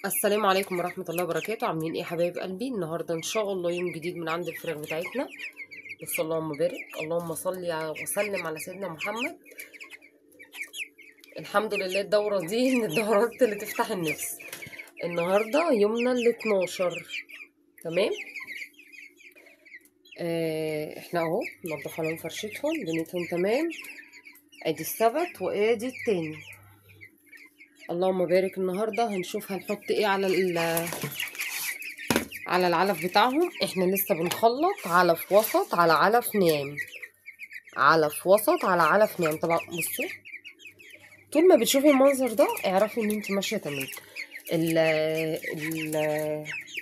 السلام عليكم ورحمة الله وبركاته. عاملين ايه يا حبايب قلبي؟ النهاردة ان شاء الله يوم جديد من عند الفراخ بتاعتنا. بس اللهم بارك، اللهم صل وسلم على سيدنا محمد. الحمد لله الدورة دي من الدورات اللي تفتح النفس. النهاردة يومنا ال 12. تمام. احنا اهو نضف لهم فرشتهم دنيتهم تمام. ادي السبت وادي التاني. اللهم بارك. النهاردة هنشوف هنحط ايه على العلف بتاعهم. احنا لسه بنخلط علف وسط على علف ناعم، علف وسط على علف ناعم. طبعا بصوا، طول ما بتشوفي المنظر ده اعرفي ان انت ماشيه تمام. ال ال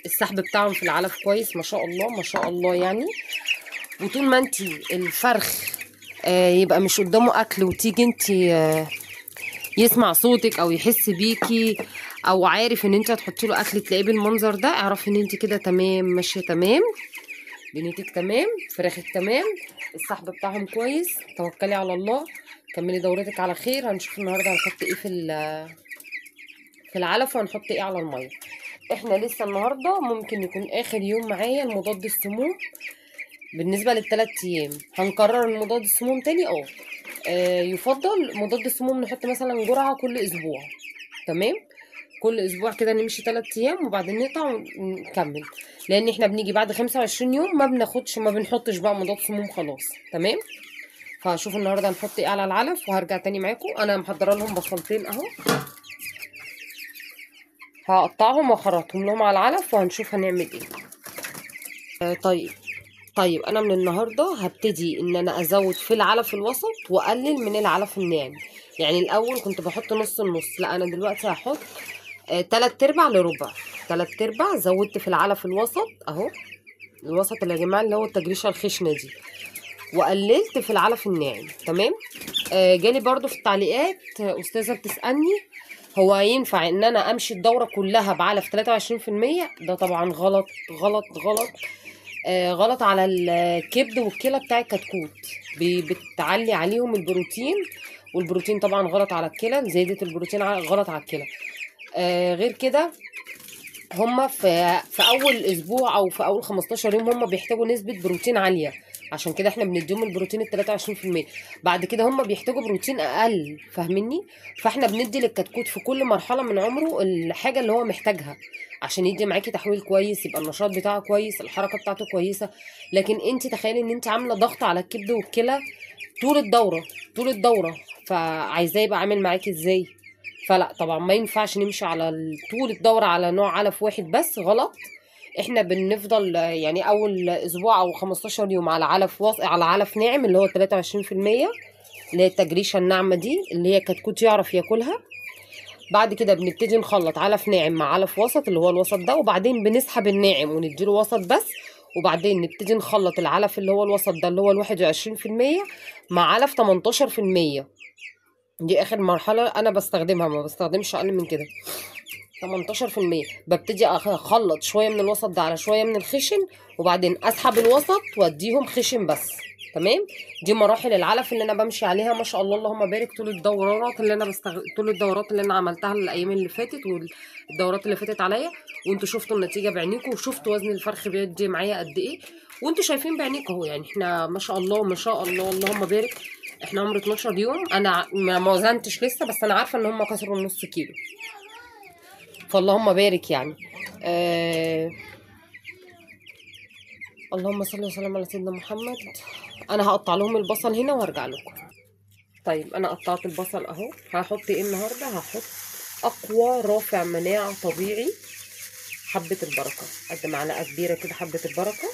السحب بتاعهم في العلف كويس ما شاء الله ما شاء الله يعني. وطول ما انت الفرخ يبقى مش قدامه اكل وتيجي انت يسمع صوتك او يحس بيكي او عارف ان انت هتحطي له اكل تلاقيه بالمنظر ده، اعرفي ان انت كده تمام ماشيه تمام، دنيتك تمام، فراخك تمام، السحب بتاعهم كويس. توكلي على الله، كملي دورتك على خير. هنشوف النهارده هنحط ايه في العلف وهنحط ايه على الميه. احنا لسه النهارده ممكن يكون اخر يوم معايا المضاد السموم بالنسبه للثلاث ايام. هنكرر المضاد السموم تاني. يفضل مضاد السموم نحط مثلا جرعه كل اسبوع. تمام، كل اسبوع كده نمشي 3 ايام وبعدين نقطع ونكمل، لان احنا بنيجي بعد 25 يوم ما بنحطش بقى مضاد سموم خلاص. تمام. فهشوف النهارده هنحط ايه على العلف وهرجع تاني معاكم. انا محضره لهم بصلتين اهو، هقطعهم واخرطهم لهم على العلف وهنشوف هنعمل ايه. طيب انا من النهارده هبتدي ان انا ازود في العلف الوسط واقلل من العلف الناعم. يعني الاول كنت بحط نص النص، لا انا دلوقتي هحط 3/4 لربع. 3/4 زودت في العلف الوسط اهو، الوسط اللي يا جماعه اللي هو التجريشه الخشنه دي، وقللت في العلف الناعم. تمام. جالي برضو في التعليقات استاذه بتسالني هو ينفع ان انا امشي الدوره كلها بعلف 23%؟ ده طبعا غلط غلط غلط. غلط على الكبد والكلى بتاع الكتكوت، بتعلي عليهم البروتين، والبروتين طبعا غلط على الكلى، زياده البروتين غلط على الكلى. غير كده هما في اول اسبوع او في اول 15 يوم هما بيحتاجوا نسبه بروتين عاليه، عشان كده احنا بنديهم البروتين ال 23%. بعد كده هما بيحتاجوا بروتين اقل، فاهميني؟ فاحنا بندي للكتكوت في كل مرحله من عمره الحاجه اللي هو محتاجها عشان يدي معاكي تحويل كويس، يبقى النشاط بتاعه كويس، الحركه بتاعته كويسه. لكن انت تخيلي ان انت عامله ضغط على الكبد والكلى طول الدوره، طول الدوره، فعايزاه يبقى عامل معاكي ازاي؟ فلا طبعا ما ينفعش نمشي على طول الدورة على نوع علف واحد بس، غلط. احنا بنفضل يعني اول اسبوع او 15 يوم على على علف ناعم اللي هو 23%، اللي هي التجريشة الناعمة دي اللي هي كتكوت يعرف ياكلها. بعد كده بنبتدي نخلط علف ناعم مع علف وسط اللي هو الوسط ده، وبعدين بنسحب الناعم ونديله وسط بس، وبعدين نبتدي نخلط العلف اللي هو الوسط ده اللي هو 21% مع علف 18%. دي اخر مرحله انا بستخدمها، ما بستخدمش اقل من كده. 18% ببتدي اخلط شويه من الوسط ده على شويه من الخشن، وبعدين اسحب الوسط واديهم خشن بس. تمام. دي مراحل العلف اللي انا بمشي عليها ما شاء الله اللهم بارك طول الدورات اللي انا طول الدورات اللي انا عملتها الايام اللي فاتت والدورات اللي فاتت عليا، وانتوا شفتوا النتيجه بعينيكم وشفتوا وزن الفرخ بيدي معايا قد ايه، وانتوا شايفين بعينيكم اهو. يعني احنا ما شاء الله ما شاء الله اللهم بارك، احنا عمر 12 يوم. انا ما وزنتش لسه، بس انا عارفه ان هم كسروا النص كيلو، فاللهم بارك يعني. اللهم صل وسلم على سيدنا محمد. انا هقطع لهم البصل هنا وهرجع لكم. طيب انا قطعت البصل اهو. هحط ايه النهارده؟ هحط اقوى رافع مناعه طبيعي، حبه البركه، قد معلقه كبيره كده حبه البركه،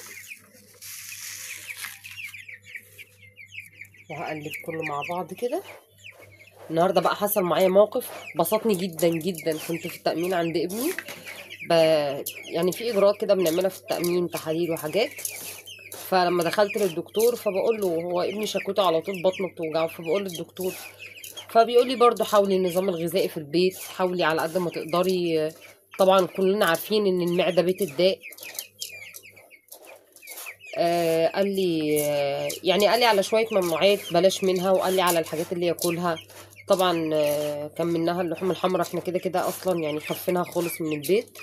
وهقلب كله مع بعض كده. النهارده بقى حصل معايا موقف بسطني جدا جدا. كنت في التأمين عند ابني، ب... يعني في اجراءات كده بنعملها في التأمين، تحاليل وحاجات. فلما دخلت للدكتور فبقول له هو ابني شكوته على طول بطنه بتوجعه، فبقول للدكتور، فبيقول لي برضو حاولي النظام الغذائي في البيت، حاولي على قد ما تقدري. طبعا كلنا عارفين ان المعده بيت الداء. قال لي يعني قال لي على شويه ممنوعات بلاش منها، وقال لي على الحاجات اللي ياكلها. طبعا كان منها اللحوم الحمراء، احنا كده كده اصلا يعني خفيناها خالص من البيت.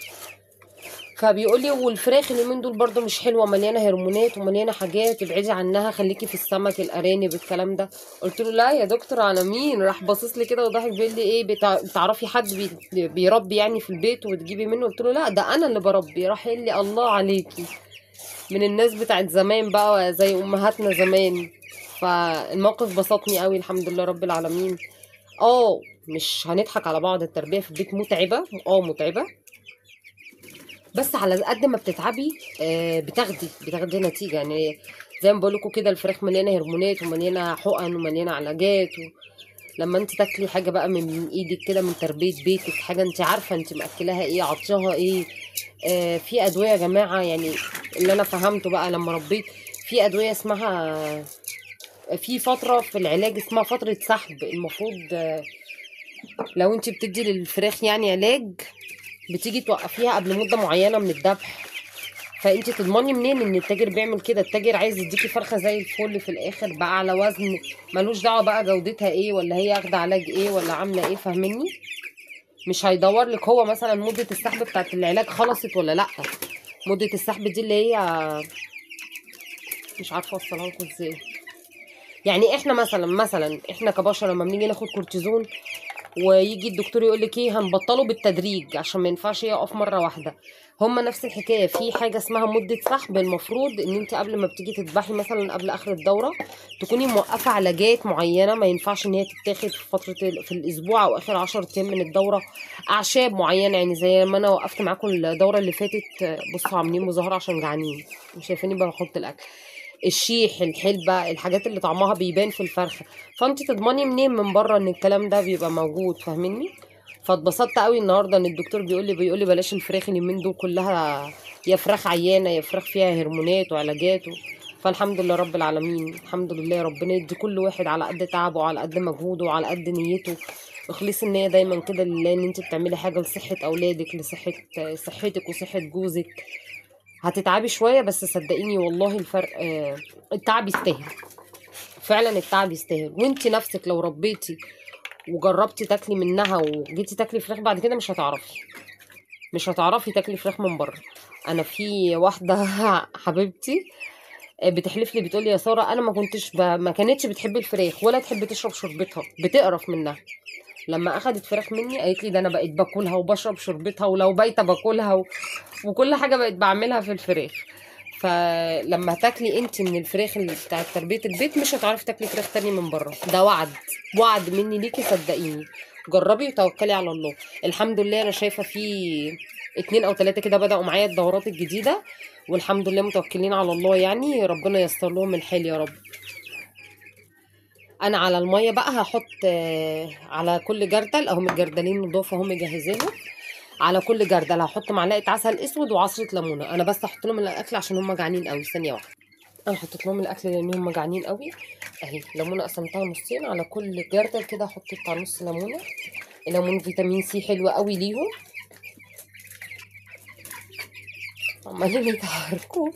فبيقول لي والفراخ اليومين دول برضو مش حلوه، مليانه هرمونات ومليانه حاجات، ابعدي عنها، خليكي في السمك الارانب الكلام ده. قلت له لا يا دكتور على مين؟ راح باصص لي كده وضحك بيقول لي ايه بتعرفي حد بيربي يعني في البيت وتجيبي منه؟ قلت له لا ده انا اللي بربي. راح قال لي الله عليكي، من الناس بتاعت زمان بقى زي امهاتنا زمان. فالموقف بسطني قوي الحمد لله رب العالمين. مش هنضحك على بعض، التربيه في البيت متعبه، متعبه، بس على قد ما بتتعبي بتاخدي نتيجه. يعني زي ما بقول لكم كده، الفراخ مليانه هرمونات ومليانه حقن ومليانه علاجات. لما انت تاكلي حاجه بقى من ايدك كده، من تربيه بيتك، حاجه انت عارفه انت ماكلاها ايه، عطشاها ايه. في ادويه يا جماعه، يعني اللي انا فهمته بقى لما ربيت، في ادويه اسمها في فتره في العلاج اسمها فتره سحب. المفروض لو انت بتدي للفراخ يعني علاج، بتيجي توقفيها قبل مده معينه من الذبح. فانت تضمني منين ان التاجر بيعمل كده؟ التاجر عايز يديكي فرخه زي الفل في الاخر بقى على وزن، ملوش دعوه بقى جودتها ايه، ولا هي واخده علاج ايه، ولا عامله ايه، فاهمني؟ مش هيدور لك هو مثلا مده السحب بتاعت العلاج خلصت ولا لا. مده السحب دي اللي هي مش عارفه اوصلها لكم ازاي. يعني احنا مثلا احنا كبشر لما بنيجي ناخد كورتيزون، ويجي الدكتور يقول لك ايه، هنبطله بالتدريج عشان ما ينفعش يقف مره واحده. هما نفس الحكايه، في حاجه اسمها مده سحب. المفروض ان انت قبل ما بتيجي تذبحي مثلا قبل اخر الدوره، تكوني موقفه علاجات معينه، ما ينفعش ان هي تتاخد في فتره في الاسبوع او اخر 10 ايام من الدوره. اعشاب معينه، يعني زي ما انا وقفت معاكم الدوره اللي فاتت، بصوا عاملين مظاهره عشان جعانين، مش شايفيني بحط الاكل. الشيح، الحلبة، الحاجات اللي طعمها بيبان في الفرخة. فانت تضمني منين من بره ان الكلام ده بيبقى موجود؟ فاهميني؟ فاتبسطت قوي النهارده ان الدكتور بيقول لي بلاش الفراخ اليومين دول كلها، يا فراخ عيانه يا فراخ فيها هرمونات وعلاجات فالحمد لله رب العالمين، الحمد لله. ربنا يدي كل واحد على قد تعبه وعلى قد مجهوده وعلى قد نيته. اخلصي النية دايما كده لله، ان انت بتعملي حاجه لصحه اولادك، صحتك وصحه جوزك. هتتعبي شويه بس صدقيني والله الفرق، التعب يستاهل، فعلا التعب يستاهل. وانت نفسك لو ربيتي وجربتي تاكلي منها وجيتي تاكلي فراخ بعد كده، مش هتعرفي تاكلي فراخ من بره. انا في واحده حبيبتي بتحلف لي، بتقول لي يا ساره انا ما كانتش بتحب الفراخ ولا تحب تشرب شوربتها، بتقرف منها. لما اخدت فراخ مني قالت لي ده انا بقيت باكلها وبشرب شوربتها، ولو بايته باكلها وكل حاجه بقيت بعملها في الفراخ. فلما تاكلي انت من الفراخ اللي بتاعت تربيه البيت، مش هتعرفي تاكلي فراخ تاني من بره. ده وعد مني ليكي، صدقيني. جربي وتوكلي على الله. الحمد لله انا شايفه في 2 أو 3 كده بدأوا معايا الدورات الجديده، والحمد لله متوكلين على الله، يعني ربنا ييسر لهم الحال يا رب. انا على الميه بقى هحط على كل جردل اهم الجردلين نضاف اهم مجهزينهم. على كل جردل هحط معلقه عسل اسود وعصره ليمونه. انا بس هحط لهم الاكل عشان هم جعانين قوي. ثانيه واحده، انا حطيت لهم الاكل لان هم جعانين قوي. اهي ليمونه قسمتها نصين، على كل جردل كده هحط بتاع نص ليمونه. الليمون فيتامين سي حلو قوي ليهم. عمالين يتحركوا،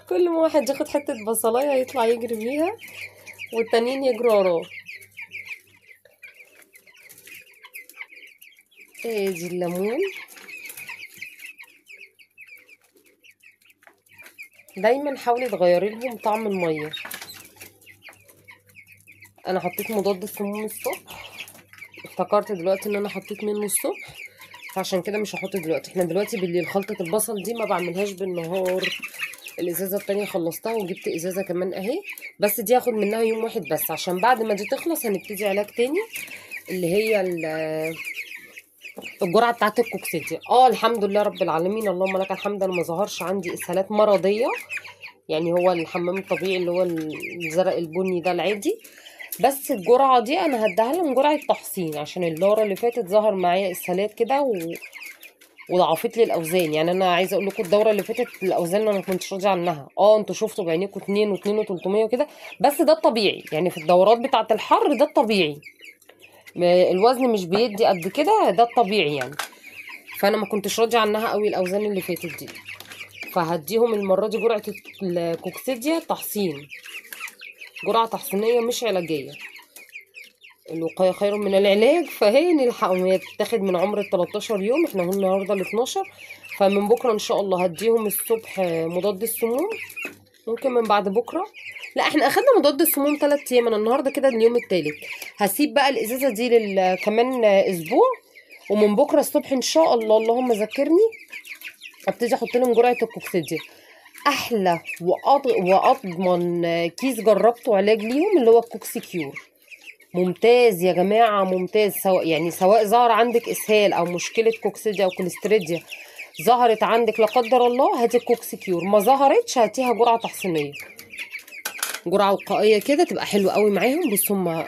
كل ما واحد ياخد حته بصلايه يطلع يجري بيها والتانيين يجروا وراه. ادي الليمون. دايما حاولي تغيري لهم طعم الميه. انا حطيت مضاد السموم الصبح، افتكرت دلوقتي ان انا حطيت منه الصبح، فعشان كده مش هحط دلوقتي. احنا دلوقتي بالليل خلطة البصل دي ما بعملهاش بالنهار. الازازة التانية خلصتها وجبت ازازة كمان اهي، بس دي هاخد منها يوم واحد بس، عشان بعد ما دي تخلص هنبتدي علاج تاني اللي هي الجرعة بتاعت الكوكسيديا. الحمد لله رب العالمين، اللهم لك الحمد. انا ما ظهرش عندي اسهالات مرضية، يعني هو الحمام الطبيعي اللي هو الزرق البني ده العادي. بس الجرعه دي انا هديها لهم جرعه تحصين، عشان الدوره اللي فاتت ظهر معايا اسهالات كده وضعفت لي الاوزان. يعني انا عايزه اقول لكم الدوره اللي فاتت الاوزان انا ما كنتش راضيه عنها. انتوا شفتوا بعينيكم 2 و2 و300 وكده، بس ده الطبيعي يعني في الدورات بتاعه الحر، ده الطبيعي. الوزن مش بيدي قد كده، ده الطبيعي يعني. فانا ما كنتش راضيه عنها قوي الاوزان اللي فاتت دي. فهديهم المره دي جرعه الكوكسيديا تحصين، جرعه تحصينيه مش علاجيه. الوقايه خير من العلاج، فهي نلحقهم. هي بتتاخد من عمر ال 13 يوم، احنا هو النهارده ال 12، فمن بكره ان شاء الله هديهم الصبح مضاد السموم، ممكن من بعد بكره. لا احنا اخدنا مضاد السموم 3 ايام، انا النهارده كده اليوم التالت. هسيب بقى الازازه دي كمان اسبوع، ومن بكره الصبح ان شاء الله اللهم ذكرني ابتدي احط لهم جرعه الكوكسيديا. احلى واضمن كيس جربته علاج ليهم اللي هو الكوكسي كيور. ممتاز يا جماعه، ممتاز. سواء ظهر عندك اسهال او مشكله كوكسيديا او كوليستريديا ظهرت عندك لا قدر الله، هاتي الكوكسي كيور. ما ظهرتش هاتيها جرعه تحصينيه، جرعه وقائيه كده تبقى حلوه قوي معاهم. بصوا هم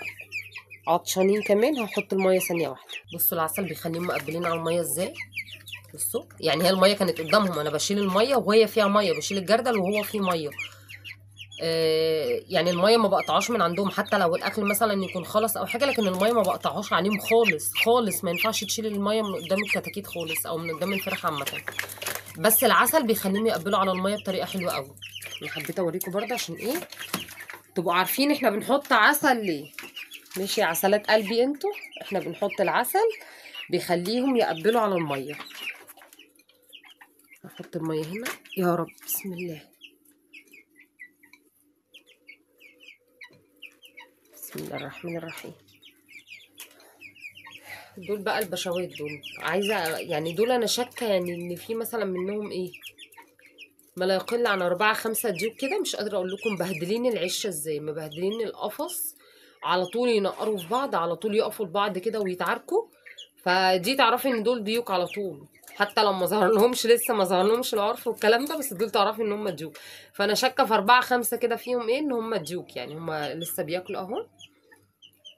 عطشانين كمان. هحط الميه ثانيه واحده. بصوا العسل بيخليهم مقبلين على الميه ازاي. بصوا يعني هي الميه كانت قدامهم، انا بشيل الميه وهي فيها ميه، بشيل الجردل وهو فيه ميه. يعني الميه ما بقطعهاش من عندهم، حتى لو الاكل مثلا يكون خلص او حاجه، لكن الميه ما بقطعهاش عليهم خالص خالص. ما ينفعش تشيل الميه من قدام الكتاكيت خالص او من قدام الفراخ عامه. بس العسل بيخليهم يقبلوا على الميه بطريقه حلوه قوي. انا حبيت اوريكم برده عشان ايه تبقوا عارفين احنا بنحط عسل ليه. ماشي يا عسلات قلبي انتوا، احنا بنحط العسل بيخليهم يقبلوا على الميه. احط الميه هنا يا رب. بسم الله، بسم الله الرحمن الرحيم. دول بقى البشوات دول، عايزه يعني دول انا شاكه يعني ان في مثلا منهم ايه ما لا يقل عن 4 5 ديوك كده. مش قادره اقول لكم مبهدلين العشه ازاي، مبهدلين القفص، على طول ينقروا في بعض، على طول يقفوا لبعض كده ويتعاركوا. فدي تعرفي ان دول ديوك على طول، حتى لو ما ظهر لهمش لسه، ما ظهر لهمش العرف والكلام ده، بس دول تعرفي ان هم ديوك. فانا شاكه في 4 5 كده فيهم ايه ان هم ديوك، يعني هم لسه بياكلوا اهو،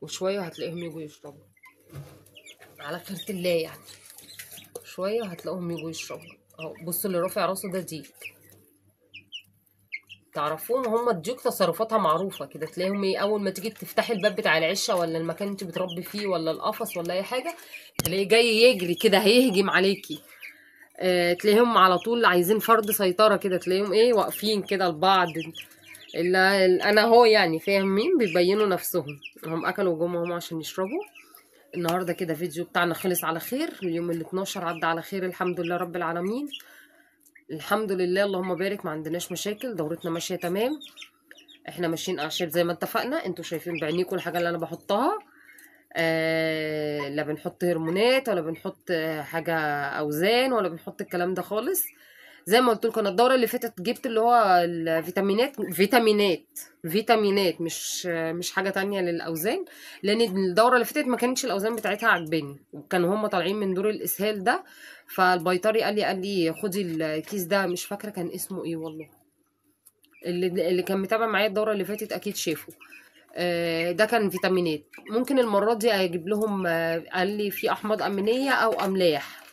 وشويه هتلاقيهم يجوا يشربوا على خيرة الله يعني. شويه هتلاقوهم يجوا يشربوا اهو. بصوا اللي رافع راسه ده ديك، تعرفوهم هم الديوك تصرفاتها معروفه كده. تلاقيهم ايه اول ما تيجي تفتحي الباب بتاع العشه ولا المكان انت بتربي فيه ولا القفص ولا اي حاجه، تلاقيه جاي يجري كده هيهجم عليكي. تلاقيهم على طول عايزين فرض سيطره كده، تلاقيهم ايه واقفين كده لبعض. انا هو يعني فاهمين بيبينوا نفسهم. هم اكلوا جم هم عشان يشربوا. النهارده كده فيديو بتاعنا خلص على خير. اليوم ال 12 عدى على خير الحمد لله رب العالمين. الحمد لله اللهم بارك، ما عندناش مشاكل، دورتنا ماشيه تمام. احنا ماشيين اعشاب زي ما اتفقنا، انتوا شايفين بعينيكم الحاجه اللي انا بحطها. لا بنحط هرمونات ولا بنحط حاجه اوزان ولا بنحط الكلام ده خالص. زي ما قلت لكم انا الدوره اللي فاتت جبت اللي هو الفيتامينات، فيتامينات مش حاجه تانية للاوزان، لان الدوره اللي فاتت ما كانتش الاوزان بتاعتها عجباني، وكانوا هم طالعين من دور الاسهال ده. فالبيطري قال لي خدي الكيس ده، مش فاكره كان اسمه ايه والله. اللي كان متابع معايا الدوره اللي فاتت اكيد شافه. ده كان فيتامينات. ممكن المره دي اجيب لهم قال لي في احماض امينيه او املاح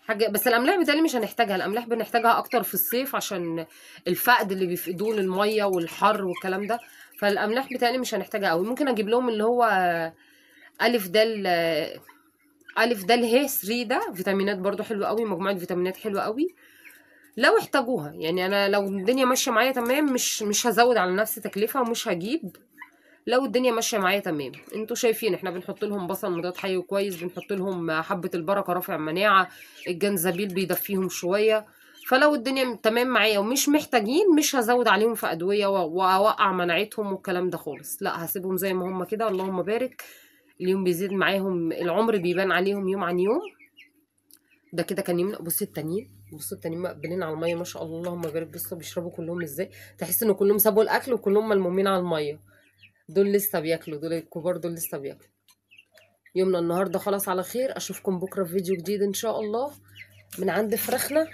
حاجه، بس الاملاح بتاعي مش هنحتاجها. الاملاح بنحتاجها اكتر في الصيف عشان الفقد اللي بيفقدوه للميه والحر والكلام ده. فالاملاح بتاعي مش هنحتاجها قوي. ممكن اجيب لهم اللي هو الف دال الف دال ه 3 ده فيتامينات برضو حلوه قوي، مجموعه فيتامينات حلوه قوي لو احتاجوها. يعني انا لو الدنيا ماشيه معايا تمام مش هزود على نفسي تكلفه ومش هجيب. لو الدنيا ماشيه معايا تمام. انتوا شايفين احنا بنحط لهم بصل مضاد حيوي كويس، بنحط لهم حبه البركه رافع مناعه، الجنزبيل بيدفيهم شويه. فلو الدنيا تمام معايا ومش محتاجين مش هزود عليهم في ادويه واوقع مناعتهم والكلام ده خالص. لا هسيبهم زي ما هم كده اللهم بارك. اليوم بيزيد معاهم، العمر بيبان عليهم يوم عن يوم. ده كده كان يوم. بصوا التانيين، بصوا التانيين مقبلين على الميه ما شاء الله اللهم بارك. بصوا بيشربوا كلهم ازاي، تحس ان كلهم سابوا الاكل وكلهم ملمومين على الميه. دول لسه بياكلوا، دول الكبار دول لسه بياكلوا. يومنا النهارده خلاص على خير. اشوفكم بكره في فيديو جديد ان شاء الله من عند فراخنا.